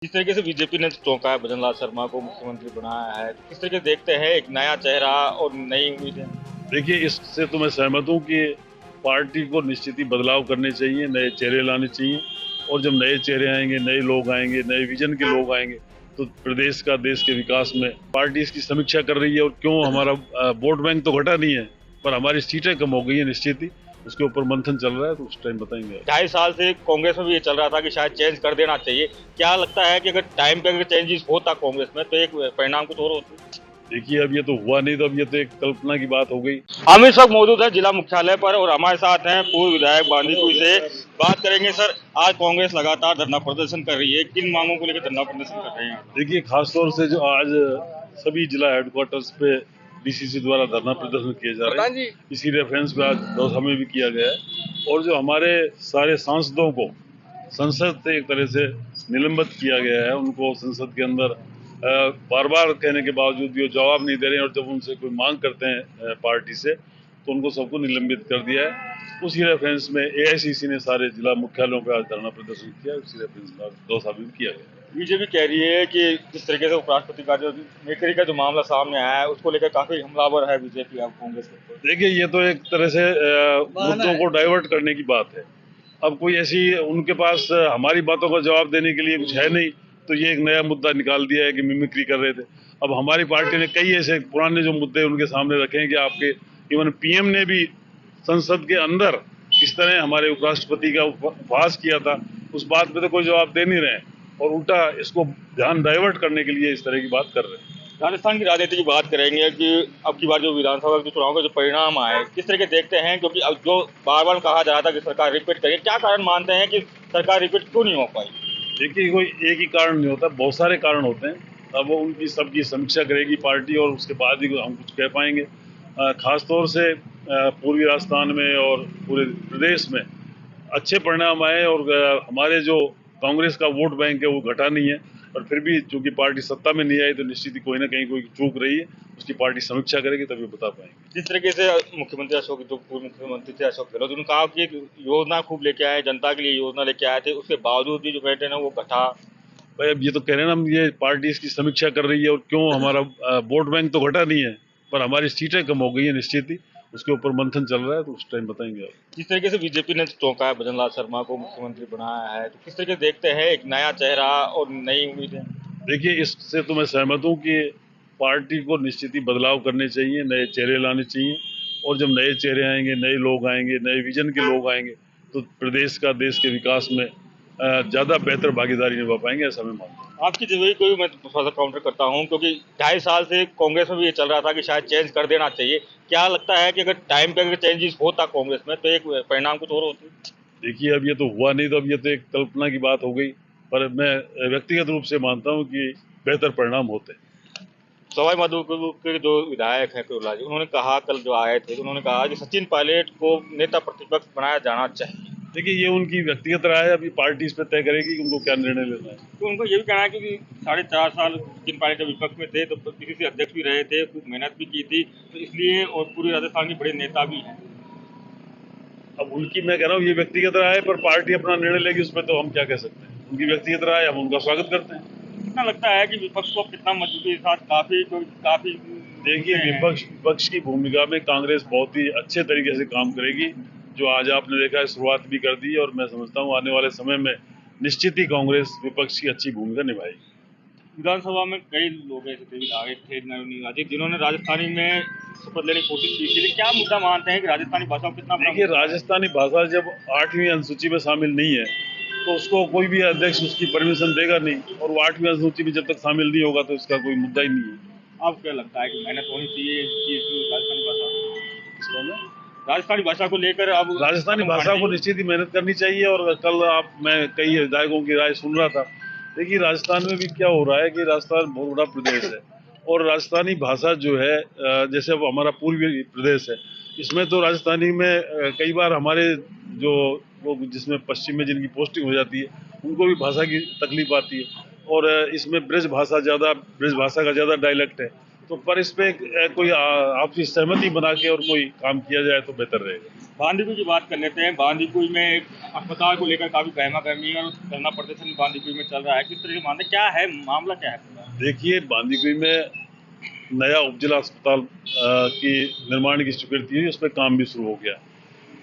जिस तरीके से बीजेपी ने चौंका है भजनलाल शर्मा को मुख्यमंत्री बनाया है, तो किस तरीके से देखते हैं एक नया चेहरा और नई उम्मीदें? देखिए, इससे तो मैं सहमत हूँ कि पार्टी को निश्चित ही बदलाव करने चाहिए, नए चेहरे लाने चाहिए और जब नए चेहरे आएंगे, नए लोग आएंगे, नए विजन के लोग आएंगे, तो प्रदेश का, देश के विकास में पार्टी इसकी समीक्षा कर रही है और क्यों हमारा वोट बैंक तो घटा नहीं है, पर हमारी सीटें कम हो गई है निश्चित ही। उसके ऊपर मंथन चल रहा है, तो उस टाइम बताएंगे। 2.5 साल से कांग्रेस में भी ये चल रहा था कि शायद चेंज कर देना चाहिए। क्या लगता है कि अगर टाइम पे अगर चेंजेस होता कांग्रेस में तो एक परिणाम कुछ और होता? देखिए, अब ये तो हुआ नहीं, तो अब ये तो एक कल्पना की बात हो गई। हम इस वक्त मौजूद है जिला मुख्यालय पर और हमारे साथ हैं पूर्व विधायक बांदीकुई से। बात करेंगे सर, आज कांग्रेस लगातार धरना प्रदर्शन कर रही है, किन मांगों को लेकर धरना प्रदर्शन कर रहे हैं? देखिए, खासतौर से जो आज सभी जिला हेडक्वार्टर्स पे डीसीसी द्वारा धरना प्रदर्शन किए जा रहे हैं, इसी रेफरेंस पे आज दौसा में भी किया गया है। और जो हमारे सारे सांसदों को संसद से एक तरह से निलंबित किया गया है, उनको संसद के अंदर बार बार कहने के बावजूद भी वो जवाब नहीं दे रहे हैं, और जब उनसे कोई मांग करते हैं पार्टी से, तो उनको सबको निलंबित कर दिया है। उसी रेफरेंस में एआईसीसी ने सारे जिला मुख्यालयों पर आज धरना प्रदर्शन किया, उसी रेफरेंस में आज दौसा में भी किया गया। बीजेपी कह रही है कि जिस तरीके से उपराष्ट्रपति का जो नेकरी का जो मामला सामने आया है उसको लेकर काफी हमलावर है बीजेपी अब कांग्रेस के ऊपर। देखिए, ये तो एक तरह से मुद्दों को डाइवर्ट करने की बात है। अब कोई ऐसी उनके पास हमारी बातों का जवाब देने के लिए कुछ है नहीं, तो ये एक नया मुद्दा निकाल दिया है कि मिमिक्री कर रहे थे। अब हमारी पार्टी ने कई ऐसे पुराने जो मुद्दे उनके सामने रखे हैं कि आपके इवन पीएम ने भी संसद के अंदर किस तरह हमारे उपराष्ट्रपति का उपहास किया था, उस बात पे तो कोई जवाब दे नहीं रहे हैं, और उल्टा इसको ध्यान डाइवर्ट करने के लिए इस तरह की बात कर रहे हैं। राजस्थान की राजनीति की बात करेंगे कि अब की बार जो विधानसभा के चुनाव का जो परिणाम आए किस तरह के देखते हैं, क्योंकि अब जो बार बार कहा जा रहा था कि सरकार रिपीट करेगी, क्या कारण मानते हैं कि सरकार रिपीट क्यों नहीं हो पाई? देखिए, कोई एक ही कारण नहीं होता, बहुत सारे कारण होते हैं। अब वो उनकी सबकी समीक्षा करेगी पार्टी, और उसके बाद ही हम कुछ कह पाएंगे। खास तौर से पूर्वी राजस्थान में और पूरे प्रदेश में अच्छे परिणाम आए, और हमारे जो कांग्रेस का वोट बैंक है वो घटा नहीं है। और फिर भी चूंकि पार्टी सत्ता में नहीं आई, तो निश्चित ही कोई ना कहीं कोई चूक रही है, उसकी पार्टी समीक्षा करेगी तभी बता पाएंगे। जिस तरीके से मुख्यमंत्री अशोक, जो पूर्व मुख्यमंत्री थे अशोक गहलोत, उन्होंने कहा कि एक योजना खूब लेके आए, जनता के लिए योजना लेके आए थे, उसके बावजूद भी जो बेटे ना वो घटा। भाई, अब ये तो कह रहे हैं ना, ये पार्टी इसकी समीक्षा कर रही है और क्यों हमारा वोट बैंक तो घटा नहीं है, पर हमारी सीटें कम हो गई है निश्चित ही। उसके ऊपर मंथन चल रहा है, तो उस टाइम बताएंगे आप। जिस तरीके से बीजेपी ने चौंका है भजनलाल शर्मा को मुख्यमंत्री बनाया है, तो किस तरीके से देखते हैं एक नया चेहरा और नई उम्मीदें? देखिए, इससे तो मैं सहमत हूँ कि पार्टी को निश्चित ही बदलाव करने चाहिए, नए चेहरे लाने चाहिए, और जब नए चेहरे आएंगे, नए लोग आएंगे, नए विजन के लोग आएंगे, तो प्रदेश का, देश के विकास में ज़्यादा बेहतर भागीदारी निभा पाएंगे, ऐसा मैं मानता हूँ। आपकी जरूरी को भी मैं थोड़ा सा काउंटर करता हूँ, क्योंकि 2.5 साल से कांग्रेस में भी ये चल रहा था कि शायद चेंज कर देना चाहिए। क्या लगता है कि अगर टाइम पे अगर चेंजेस होता कांग्रेस में तो एक परिणाम कुछ और होते? देखिए, अब ये तो हुआ नहीं, तो अब ये तो एक कल्पना की बात हो गई, पर मैं व्यक्तिगत रूप से मानता हूँ कि बेहतर परिणाम होते। सवाई माधोपुर के जो विधायक हैं करुला जी, उन्होंने कहा, कल जो आए थे तो उन्होंने कहा कि सचिन पायलट को नेता प्रतिपक्ष बनाया जाना चाहिए। देखिए, ये उनकी व्यक्तिगत राय है, अभी पार्टी इस पर तय करेगी कि उनको क्या निर्णय लेना है। तो उनको ये भी कहना है कि 4.5 साल सचिन पायलट जब विपक्ष में थे तो पीसीसी अध्यक्ष भी रहे थे, खूब मेहनत भी की थी, तो इसलिए, और पूरे राजस्थान के बड़े नेता भी हैं। अब उनकी, मैं कह रहा हूँ, ये व्यक्तिगत राय है, पर पार्टी अपना निर्णय लेगी, उसमें तो हम क्या कह सकते हैं। उनकी व्यक्तिगत राय, हम उनका स्वागत करते हैं। कितना लगता है कि विपक्ष को कितना मजबूती के साथ काफी देखिए, विपक्ष की भूमिका में कांग्रेस बहुत ही अच्छे तरीके से काम करेगी, जो आज आपने देखा है, शुरुआत भी कर दी, और मैं समझता हूँ आने वाले समय में निश्चित ही कांग्रेस विपक्ष की अच्छी भूमिका निभाएगी। विधानसभा में कई लोग ऐसे थे, विधायक थे नवनिर्वाचित, जिन्होंने राजस्थानी में शपथ लेने की कोशिश की थी। क्या मुद्दा मानते हैं कि राजस्थानी भाषा को कितना? देखिए, राजस्थानी भाषा जब 8वीं अनुसूची में शामिल नहीं है, तो उसको कोई भी अध्यक्ष उसकी परमिशन देगा नहीं, और वो 8वीं अनुसूची में जब तक शामिल नहीं होगा तो इसका कोई मुद्दा ही नहीं है। आपको क्या लगता है कि मेहनत होनी चाहिए राजस्थानी भाषा, इसमें राजस्थानी भाषा को लेकर? अब राजस्थानी भाषा को निश्चित ही मेहनत करनी चाहिए, और कल मैं कई विधायकों की राय सुन रहा था। देखिए, राजस्थान में भी क्या हो रहा है कि राजस्थान बहुत बड़ा प्रदेश है, और राजस्थानी भाषा जो है, जैसे अब हमारा पूर्वी प्रदेश है, इसमें तो राजस्थानी में कई बार हमारे जो लोग जिसमें पश्चिम में जिनकी पोस्टिंग हो जाती है, उनको भी भाषा की तकलीफ आती है, और इसमें ब्रज भाषा का ज़्यादा डायलेक्ट है, तो पर इस पे कोई आपसी सहमति बना के और कोई काम किया जाए तो बेहतर रहेगा। बांदीकुई की बात कर लेते हैं। बांदीकुई में एक अस्पताल को लेकर काफी गहमा-गहमी और धरना प्रदर्शन बांदीकुई में चल रहा है। किस तरह के मानते हैं? क्या है मामला, क्या है पूरा? देखिए, बांदीकुई में नया उपजिला अस्पताल की निर्माण की स्वीकृति हुई, उस पर काम भी शुरू हो गया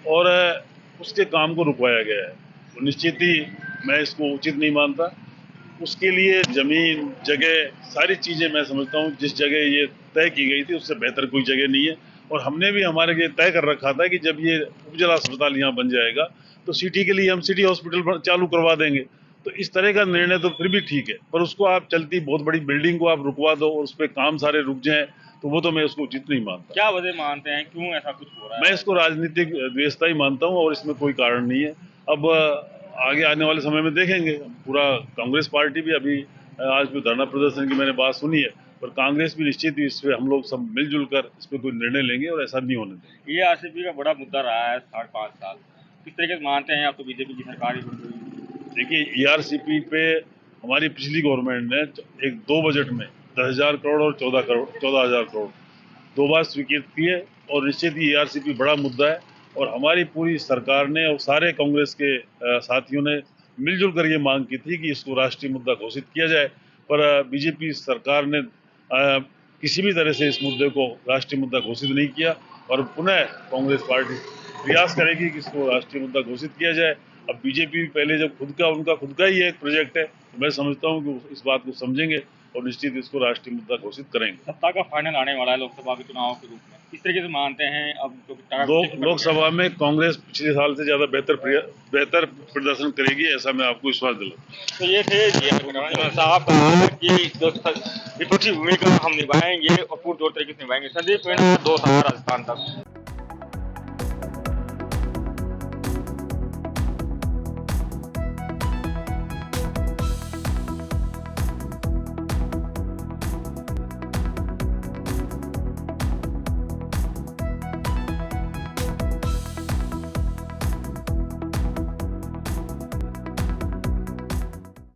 और उसके काम को रुकवाया गया है। तो निश्चित ही मैं इसको उचित नहीं मानता। उसके लिए जमीन, जगह, सारी चीज़ें मैं समझता हूँ जिस जगह ये तय की गई थी उससे बेहतर कोई जगह नहीं है। और हमने भी हमारे लिए तय कर रखा था कि जब ये उपजिला अस्पताल यहाँ बन जाएगा तो सिटी के लिए हम सिटी हॉस्पिटल चालू करवा देंगे। तो इस तरह का निर्णय तो फिर भी ठीक है, पर उसको आप चलती बहुत बड़ी बिल्डिंग को आप रुकवा दो और उस पर काम सारे रुक जाएं, तो वो तो मैं उसको उचित नहीं मानता। क्या वजह मानते हैं, क्यों ऐसा कुछ हो रहा है? मैं इसको राजनीतिक द्वेषता ही मानता हूँ और इसमें कोई कारण नहीं है। अब आगे आने वाले समय में देखेंगे। पूरा कांग्रेस पार्टी भी अभी आज भी धरना प्रदर्शन की मैंने बात सुनी है, पर कांग्रेस भी निश्चित ही इस पर हम लोग सब मिलजुल कर इस पर कोई निर्णय लेंगे और ऐसा नहीं होने देंगे। ये आरसीपी का बड़ा मुद्दा रहा है 5.5 साल। किस तरीके से मानते हैं आप? तो बीजेपी की सरकार ही बन रही है। देखिए, ईआरसीपी पे हमारी पिछली गवर्नमेंट ने एक 2 बजट में 10,000 करोड़ और 14,000 करोड़ 2 बार स्वीकृत किए और निश्चित ही ईआरसीपी बड़ा मुद्दा है और हमारी पूरी सरकार ने और सारे कांग्रेस के साथियों ने मिलजुल कर ये मांग की थी कि इसको राष्ट्रीय मुद्दा घोषित किया जाए, पर बीजेपी सरकार ने किसी भी तरह से इस मुद्दे को राष्ट्रीय मुद्दा घोषित नहीं किया और पुनः कांग्रेस पार्टी प्रयास करेगी कि इसको राष्ट्रीय मुद्दा घोषित किया जाए। अब बीजेपी पहले जब उनका खुद का ही एक प्रोजेक्ट है, तो मैं समझता हूँ कि इस बात को समझेंगे और निश्चित इसको राष्ट्रीय मुद्दा घोषित करेंगे। सत्ता का फाइनल आने वाला है लोकसभा के चुनाव के रूप में, किस तरीके से मानते हैं? अब लोकसभा में कांग्रेस पिछले साल से ज्यादा बेहतर प्रदर्शन करेगी, ऐसा मैं आपको विश्वास दिलाता। तो ये थे साहब कि जो विपक्षी भूमिका हम निभाएंगे और पूरी तरीके से निभाएंगे। संदीप राजस्थान तक।